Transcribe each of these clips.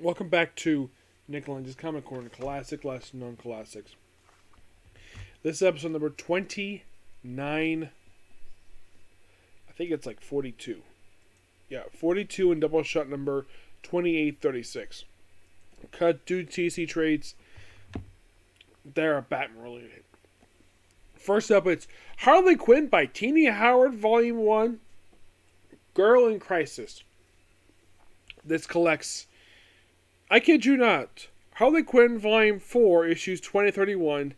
Welcome back to Nick Lenz's Comic Corner, classic, lesser known classics. This is episode number 29. I think it's like 42. Yeah, 42 and Doubleshot number 2836. Cut due to TC trades that are Batman related. First up, it's Harley Quinn by Teeny Howard, Volume 1, Girl in Crisis. This collects, I kid you not, Harley Quinn Volume 4, issues 2031,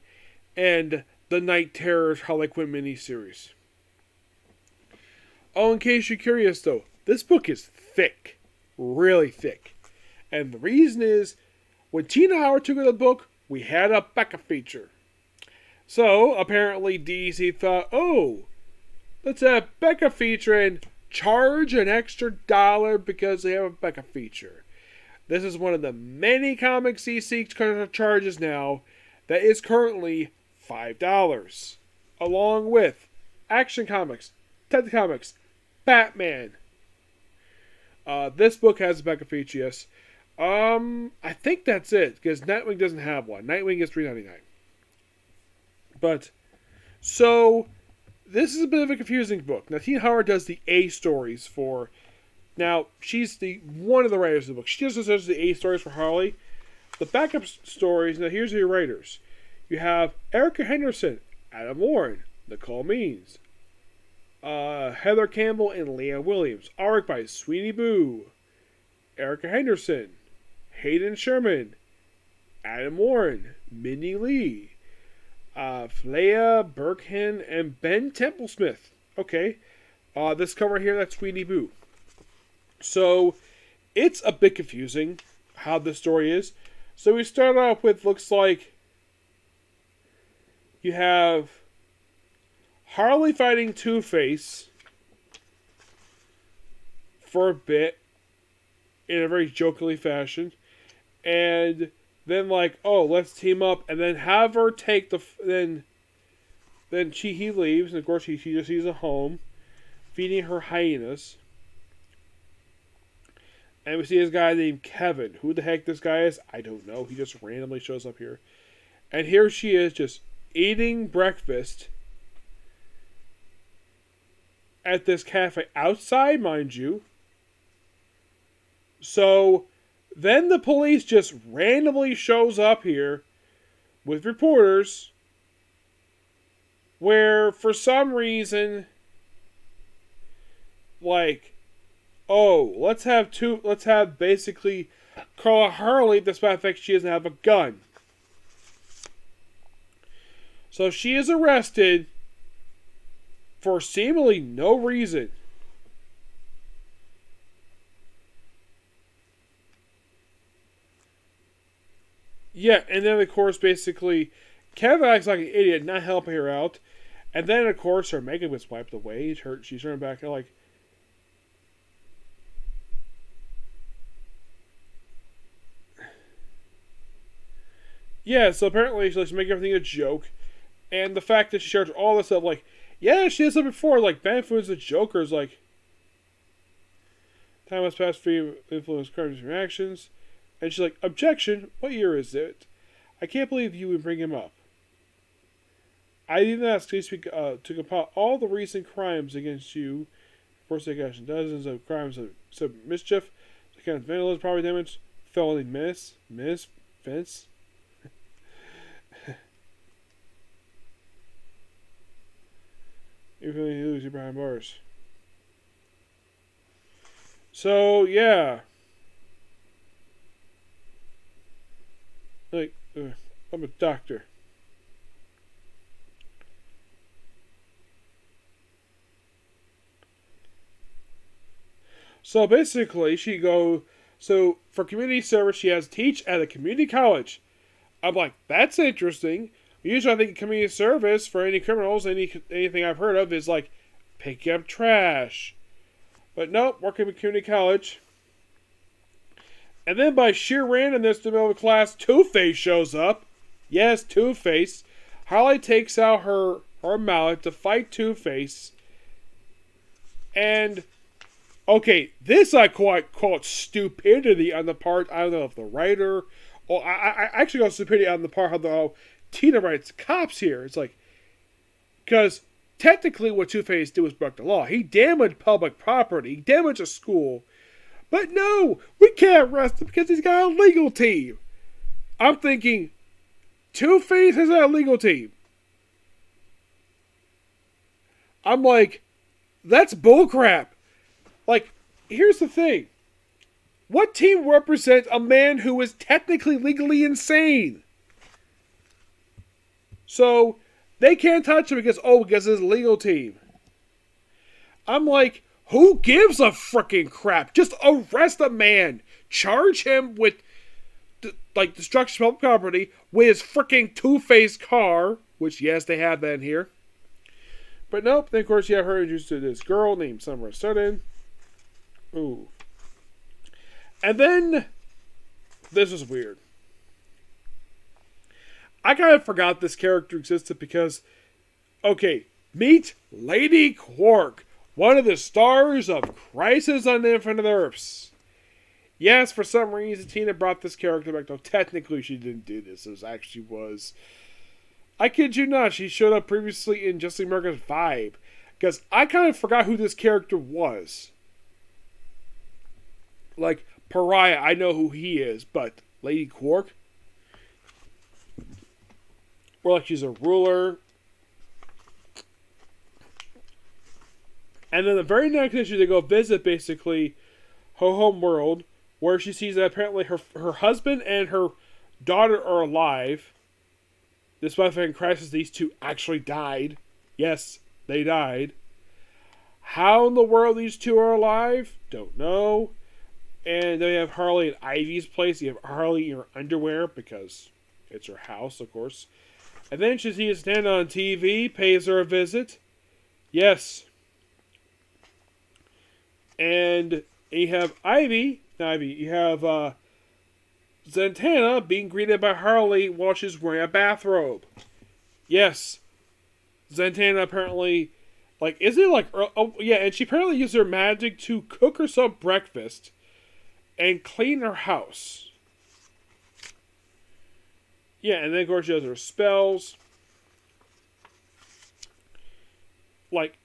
and the Night Terrors Harley Quinn miniseries. Oh, in case you're curious though, this book is thick. Really thick. And the reason is, when Tina Howard took the book, we had a Becca feature. So, apparently DC thought, oh, let's have Becca feature and charge an extra $1 because they have a Becca feature. This is one of the many comics DC charges now that is currently $5. Along with Action Comics, Ted Comics, Batman. This book has a Becca feature, yes. I think that's it, because Nightwing doesn't have one. Nightwing is $3.99. But, so, this is a bit of a confusing book. Now, Tina Howard does the A stories for... Now, she's one of the writers of the book. She just does the A stories for Harley. The backup stories, now here's your writers. You have Erica Henderson, Adam Warren, Nicole Means, Heather Campbell, and Leah Williams. Art by Sweeney Boo, Erica Henderson, Hayden Sherman, Adam Warren, Minnie Lee, Flea Burkhan, and Ben Templesmith. Okay. This cover here, that's Sweeney Boo. So, it's a bit confusing how this story is. So we start off with, looks like you have Harley fighting Two-Face for a bit in a very jokingly fashion. And then like, oh, let's team up, and then have her take the... Then he leaves, and of course she just sees a home, feeding her hyenas. And we see this guy named Kevin. Who the heck this guy is, I don't know. He just randomly shows up here. And here she is, just eating breakfast at this cafe. Outside, mind you. So, then the police just randomly shows up here with reporters where, for some reason, like, oh, let's have basically Carla Harley, despite the fact she doesn't have a gun. So she is arrested for seemingly no reason. Yeah, and then of course basically Kevin acts like an idiot, not helping her out. And then of course her makeup was wiped away. She's turned back and like, yeah, so apparently she's making everything a joke. And the fact that she shares all this stuff, like, yeah, she has said before, like, Van Food's the Joker's, like, time has passed for you, influence crimes and reactions. And she's like, objection, what year is it? I can't believe you would bring him up. I didn't ask to speak to compile all the recent crimes against you. Forsake action, dozens of crimes of mischief, against vandalism, property damage, felony fence. Even when you lose, you're behind bars. So, yeah. Like, I'm a doctor. So, basically, so, for community service, she has to teach at a community college. I'm like, that's interesting. Usually I think community service for any criminals, anything I've heard of is like picking up trash. But nope, working at community college. And then by sheer randomness in the middle of the class, Two-Face shows up. Yes, Two-Face. Harley takes out her mallet to fight Two-Face. And Okay, this I call it stupidity on the part, I don't know if the writer, or I actually call it stupidity on the part of how Tina writes cops here. It's like, because technically what Two-Face did was break the law. He damaged public property, he damaged a school, but no, we can't arrest him because he's got a legal team. I'm thinking, Two-Face has a legal team. I'm like, that's bullcrap. Like, here's the thing. What team represents a man who is technically legally insane? So, they can't touch him because it's his legal team. I'm like, who gives a freaking crap? Just arrest a man. Charge him with, destruction of public property with his freaking Two-Face car. Which, yes, they have that in here. But nope, then of course you have her introduced to this girl named Summer Sudden. Ooh. And then, this was weird. I kind of forgot this character existed because, okay, meet Lady Quark, one of the stars of Crisis on Infinite Earths. Yes, for some reason, Tina brought this character back, though technically she didn't do this. It actually was... I kid you not, she showed up previously in Justice America's Vibe. Because I kind of forgot who this character was. Like, Pariah, I know who he is, but Lady Quark? Or like she's a ruler. And then the very next issue, they go visit, basically, her home world, where she sees that apparently her husband and her daughter are alive. Despite the fact in Crisis, these two actually died. Yes, they died. How in the world these two are alive? Don't know. And then you have Harley at Ivy's place. You have Harley in her underwear because it's her house, of course. And then she sees stand on TV, pays her a visit. Yes. And you have you have Zatanna being greeted by Harley while she's wearing a bathrobe. Yes. Zatanna apparently, is it oh yeah, and she apparently used her magic to cook herself breakfast and clean her house. Yeah, and then of course she does her spells.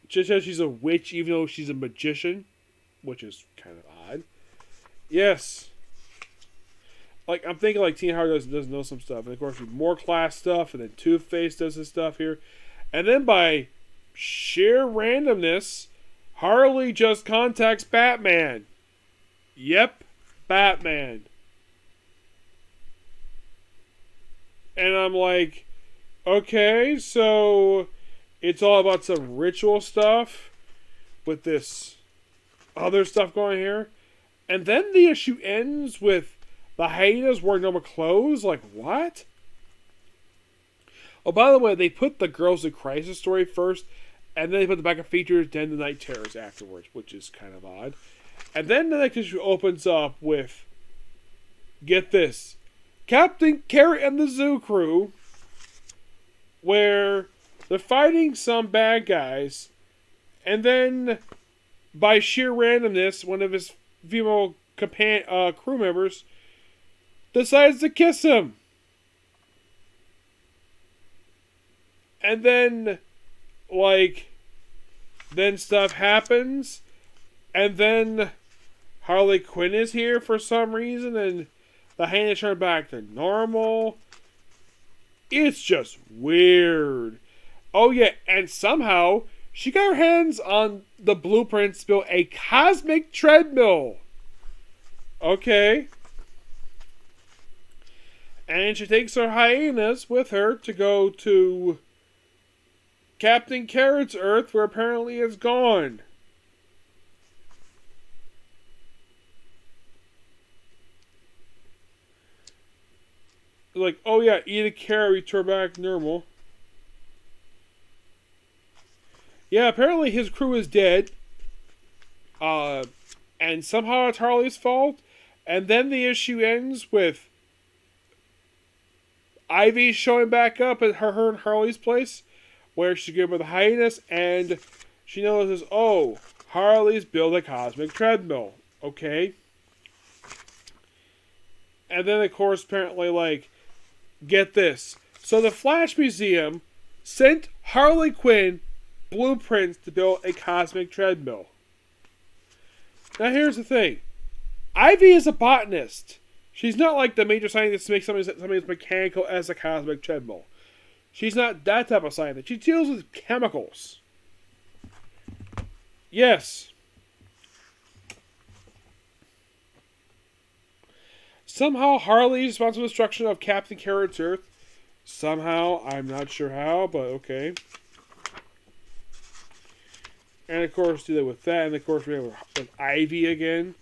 Just as she's a witch, even though she's a magician, which is kind of odd. Yes. I'm thinking Teen Howard doesn't know some stuff. And of course, more class stuff. And then Two-Face does his stuff here. And then by sheer randomness, Harley just contacts Batman. Yep, Batman. And I'm like, okay, so it's all about some ritual stuff with this other stuff going here. And then the issue ends with the hyenas wearing normal clothes? What? Oh, by the way, they put the Girls in Crisis story first, and then they put the back of features, then the Night Terrors afterwards, which is kind of odd. And then the next issue opens up with, get this, Captain Carrot and the Zoo Crew, where they're fighting some bad guys, and then, by sheer randomness, one of his female crew members decides to kiss him. And then, then stuff happens. And then Harley Quinn is here for some reason. And the hyenas turn back to normal. It's just weird. Oh yeah, and somehow she got her hands on the blueprints to build a cosmic treadmill. Okay. And she takes her hyenas with her to go to Captain Carrot's Earth, where apparently it's gone. Oh yeah, eat a carrot, return back normal. Yeah, apparently his crew is dead. And somehow it's Harley's fault. And then the issue ends with Ivy showing back up at her and Harley's place, where she's given with the hyenas, and she notices, oh, Harley's build a cosmic treadmill. Okay. And then, of course, apparently, like, get this. So the Flash Museum sent Harley Quinn blueprints to build a cosmic treadmill. Now, here's the thing. Ivy is a botanist. She's not like the major scientist to make something as mechanical as a cosmic treadmill. She's not that type of scientist. She deals with chemicals. Yes. Somehow Harley is responsible for the destruction of Captain Carrot's Earth. Somehow, I'm not sure how, but okay. And of course, do that with that, and of course we have with Ivy again.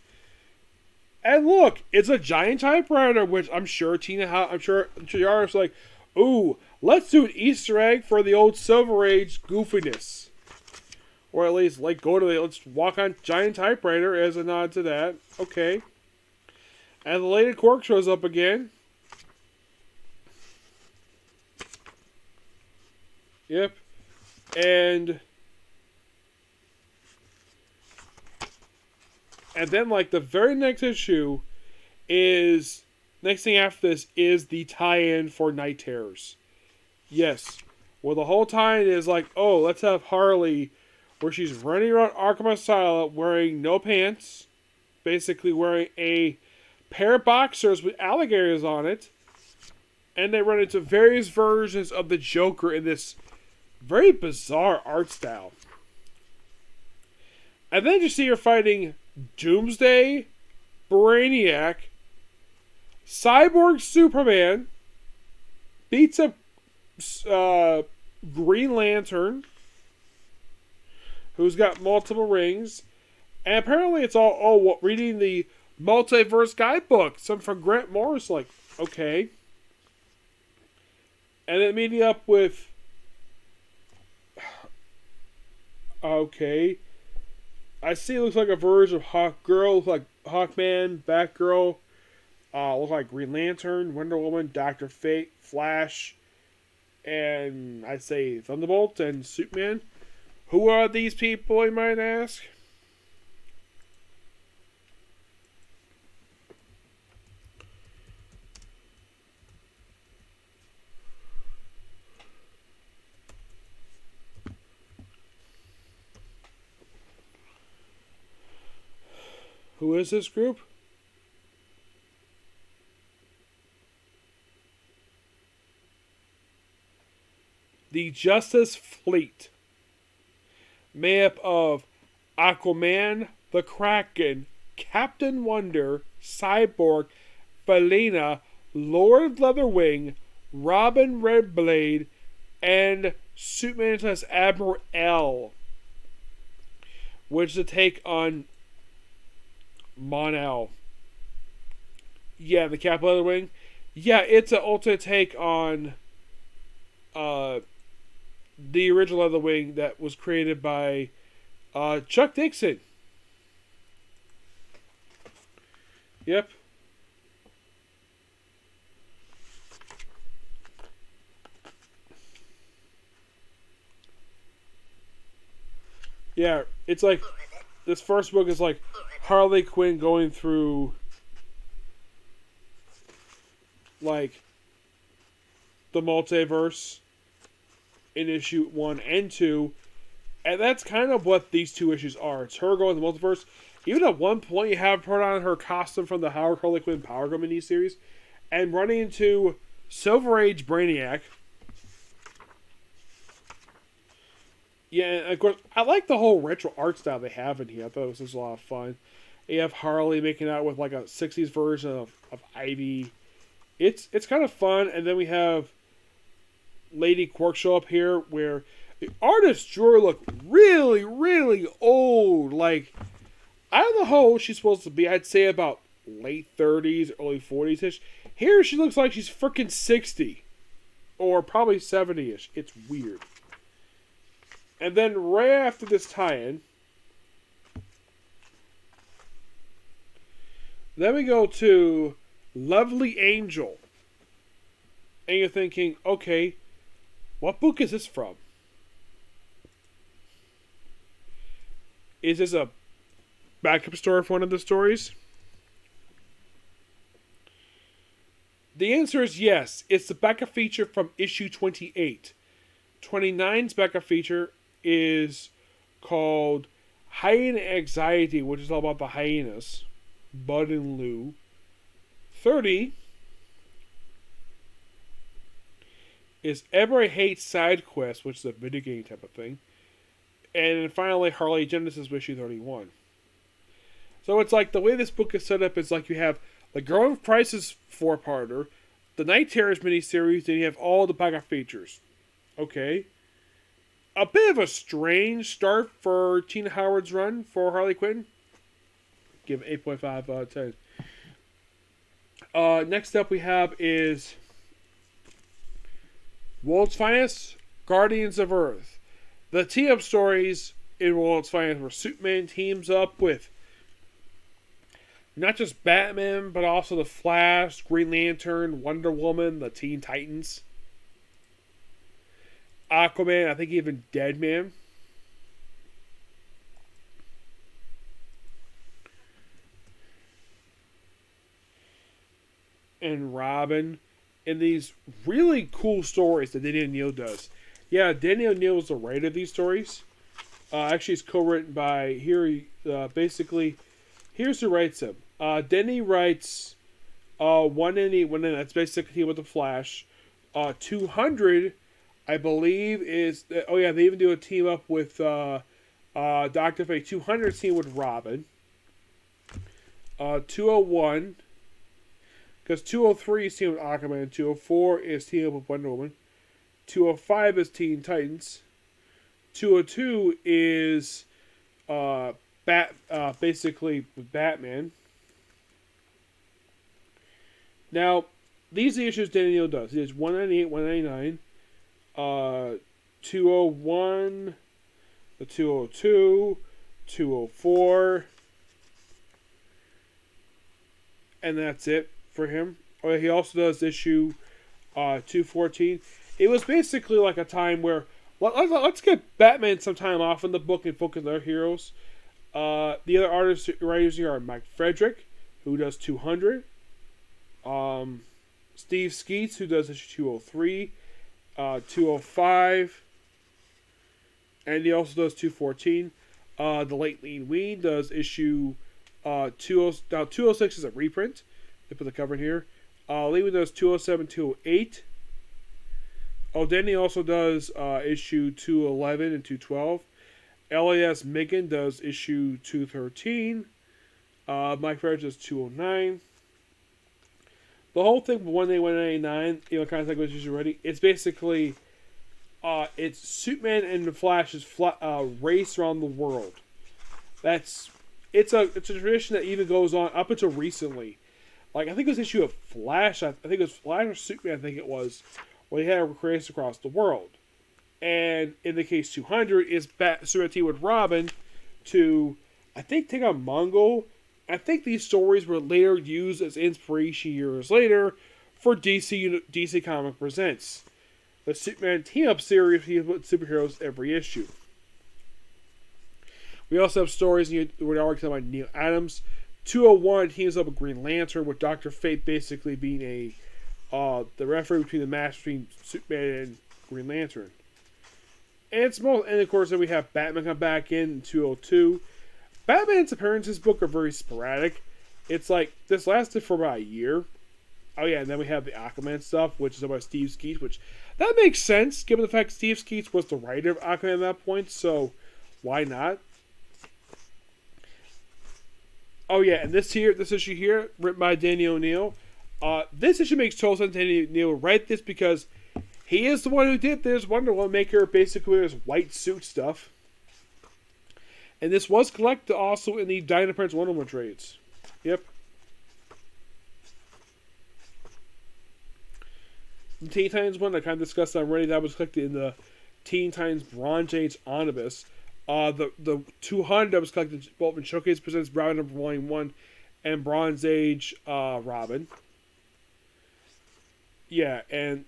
And look, it's a giant typewriter, which I'm sure Yara's like, ooh, let's do an Easter egg for the old Silver Age goofiness. Or at least, like, let's walk on giant typewriter as a nod to that. Okay. And the Lady Quark shows up again. Yep. And then, like, the very next issue is... Next thing after this is the tie-in for Night Terrors. Yes. Well, the whole tie-in is like, oh, let's have Harley... where she's running around Arkham Asylum wearing no pants. Basically wearing a pair of boxers with alligators on it. And they run into various versions of the Joker in this very bizarre art style. And then you see her fighting Doomsday, Brainiac, Cyborg Superman, beats up Green Lantern, who's got multiple rings, and apparently it's all reading the Multiverse Guidebook, some from Grant Morris, like, okay. And then meeting up with, okay, I see it looks like a version of Hawkgirl, looks like Hawkman, Batgirl, looks like Green Lantern, Wonder Woman, Dr. Fate, Flash, and I'd say Thunderbolt and Superman. Who are these people, you might ask? Who is this group? The Justice Fleet. Made up of Aquaman, the Kraken, Captain Wonder, Cyborg, Felina, Lord Leatherwing, Robin Redblade, and Superman / Admiral L, which is a take on Mon-El. Yeah, the Captain Leatherwing. Yeah, it's an alternate take on the original Leatherwing that was created by Chuck Dixon. Yep. Yeah, it's like this first book is like Harley Quinn going through like the multiverse in issue 1 and 2, and that's kind of what these two issues are. It's her going to the multiverse. Even at one point, you have put on her costume from the Harley Quinn Power Girl miniseries, and running into Silver Age Brainiac. Yeah, and of course, I like the whole retro art style they have in here. I thought it was just a lot of fun. You have Harley making out with like a 60s version of Ivy. It's kind of fun, and then we have Lady Quark show up here, where the artist drew her look really, really old. Like, I don't know how old she's supposed to be. I'd say about late 30s, early 40s-ish. Here she looks like she's freaking 60. Or probably 70-ish. It's weird. And then right after this tie-in, then we go to Lovely Angel. And you're thinking, okay, what book is this from? Is this a backup story for one of the stories? The answer is yes. It's the backup feature from issue 28. 29's backup feature is called Hyena Anxiety, which is all about the hyenas, Bud and Lou. 30 is Everybody Hates Side Quest, which is a video game type of thing. And then finally, Harley Genesis, issue 31. So it's like the way this book is set up is like you have the Girl with Prices 4-parter, the Night Terrors miniseries, then you have all the backup features. Okay. A bit of a strange start for Tina Howard's run for Harley Quinn. Give it 8.5 out of 10. Next up we have is World's Finest, Guardians of Earth. The team-up stories in World's Finest where Superman teams up with not just Batman, but also the Flash, Green Lantern, Wonder Woman, the Teen Titans, Aquaman, I think even Deadman. And Robin. In these really cool stories that Danny O'Neill does. Yeah, Danny O'Neill is the writer of these stories. Actually, it's co-written by, basically, here's who writes them. Denny writes 180, that's basically with the Flash. 200, I believe, is... they even do a team up with Dr. Fate. 200 team with Robin. 201, because 203 is team with Aquaman. 204 is team up with Wonder Woman. 205 is Teen Titans. 202 is basically with Batman. Now, these are the issues Daniel does. He does 198, 199, 201, the 202, 204, and that's it for him. He also does issue 214. It was basically like a time where let's get Batman some time off in the book and focus on their heroes. The other artists writers here are Mike Frederick, who does 200. Steve Skeets, who does issue 203, 205, and he also does 214. The late Lean Ween does issue 206 is a reprint. They put the cover in here. Lean does 207, 208. Denny also does issue 211 and 212. LAS Migan does issue 213. Mike Frederick does 209. The whole thing with 189, kind of like what you already. It's basically, it's Superman and the Flash's race around the world. It's a tradition that even goes on up until recently. Like I think it was issue of Flash. I think it was Flash or Superman. I think it was where they had a race across the world. And in the case 200 is Superman team with Robin to, I think, take on Mongol. I think these stories were later used as inspiration years later for DC Comic Presents, the Superman team-up series with superheroes every issue. We also have stories we're already talking about Neil Adams. 201 teams up with Green Lantern, with Dr. Fate basically being the referee between the match between Superman and Green Lantern. And of course then we have Batman come back in 202. Batman's appearances in this book are very sporadic. It's like, this lasted for about a year. Oh yeah, and then we have the Aquaman stuff, which is about Steve Skeets, which, that makes sense, given the fact Steve Skeets was the writer of Aquaman at that point, so why not? Oh yeah, and this issue here, written by Danny O'Neill. This issue makes total sense. Danny O'Neill write this because he is the one who did this Wonder Woman maker, basically his white suit stuff. And this was collected also in the Dinah Prince Wonder Woman trades. Yep. The Teen Titans one, I kind of discussed that already. That was collected in the Teen Titans Bronze Age Omnibus. The 200 that was collected both in Showcase Presents Robin number Volume 1 and Bronze Age Robin. Yeah, and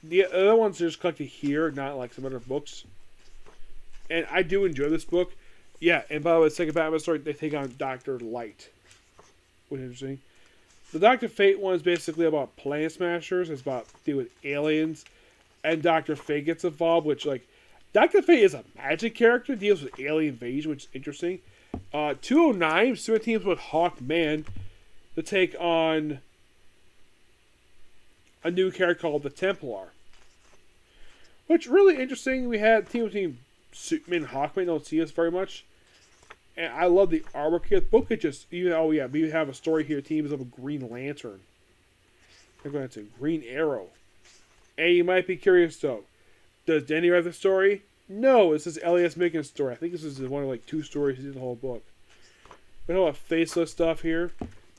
the other ones are just collected here, not like some other books. And I do enjoy this book. Yeah, and by the way, the second Batman story, they take on Dr. Light. Which is interesting. The Dr. Fate one is basically about Planet Smashers. It's about dealing with aliens. And Dr. Fate gets involved, which, like, Dr. Fate is a magic character, deals with alien invasion, which is interesting. 209, Stuart teams with Hawkman to take on a new character called the Templar. Which really interesting. We had team between Superman and Hawkman. Don't see us very much. And I love the artwork here. The book is just, even, oh yeah, we have a story here. Teams of a Green Lantern. They're going to Green Arrow. And you might be curious though. Does Danny write the story? No, this is Elias Mickens' story. I think this is one of like 2 stories in the whole book. We have a lot of faceless stuff here.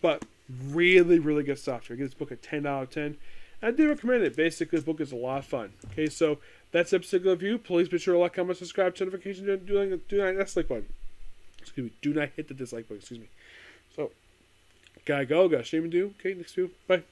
But really, really good stuff here. I give this book a 10 out of 10. I do recommend it. Basically, the book is a lot of fun. Okay, so that's episode review. Please be sure to like, comment, subscribe, turn notifications, do not hit the dislike button. Excuse me. Do not hit the dislike button. Excuse me. So, gotta go. Got a shame to do. Okay, next video. Bye.